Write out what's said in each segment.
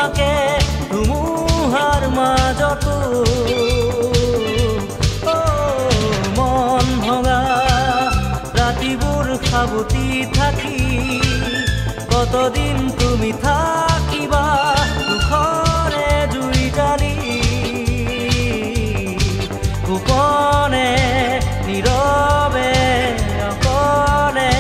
তোমাকে ধুমুহাৰ মাজতো মন ভঙা ৰাতিবোৰ সাবতি থাকি কতদিন তুমি থাকিবা দুখৰে জুই জ্বালি গোপনে নীৰৱে অকলে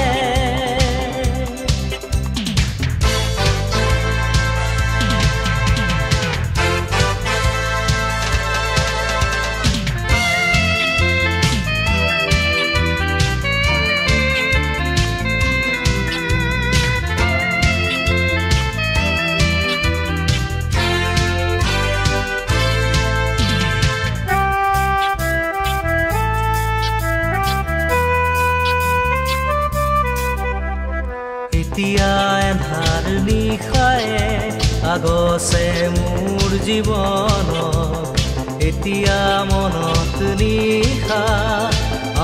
এতিয়া এন্ধাৰ নিশায়ে আগছে মোৰ জীৱন এতিয়া মনত নিশা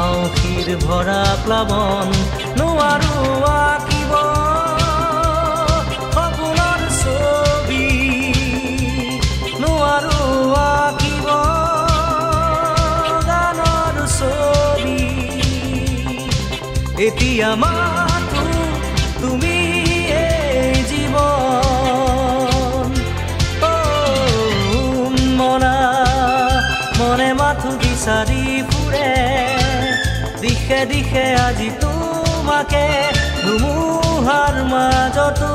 আঁউসীৰ ভৰা প্লাৱন নোৱাৰো আঁকিব সপোনৰ ছবি নোৱাৰো আঁকিব গানৰ ছবি এতিয়া মাথো তুমি এই জীৱন মনা মনে মাথো বিচাৰি ফুৰে দিশে দিশে আজি তোমাকে ধুমুহাৰ মাজতো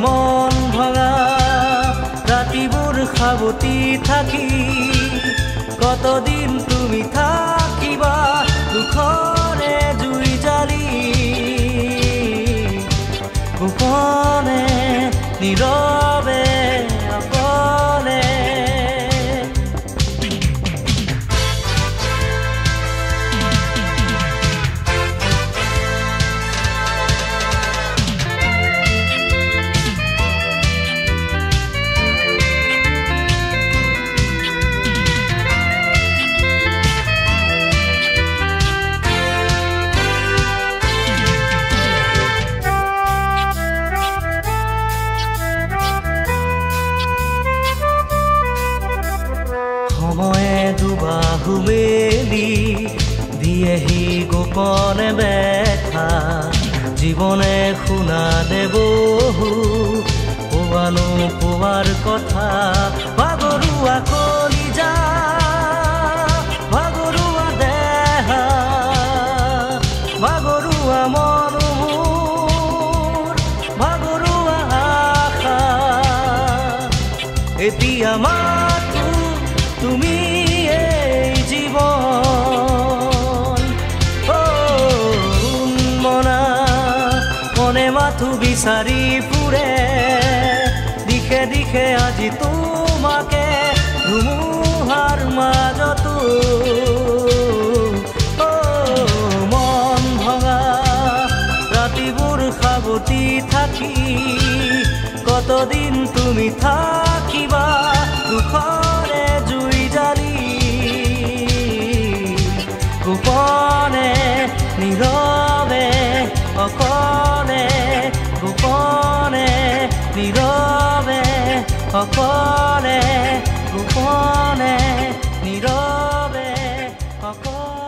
মন ভঙা ৰাতিবোৰ সাবতি থাকি কতদিন তুমি থাকিবা দুখৰে জুই জ্বালি গোপনে নীৰৱে অকলে সময়ে দুবাহু মেলি দিয়েহি গোপনে ব্যথা জীৱনে শুনা দেবহু পোৱানো পোৱাৰ কথা ভাগৰুৱা কলিজা ভাগৰুৱা দেহা ভাগৰুৱা মন মোৰ ভাগৰুৱা আশা এতিয়া মাথো তুমি এই জীৱন মনা মনে মাথো বিচাৰি ফুৰে দিশে দিশে আজি তোমাকে ধুমুহাৰ মাজতো মন ভঙা ৰাতিবোৰ সাবতি থাকি কতদিন তুমি থাকিবা দুখৰে জুই জ্বালি গোপনে নীৰৱে অকলে গোপনে নীৰৱে অকলে গোপনে নীৰৱে অকলে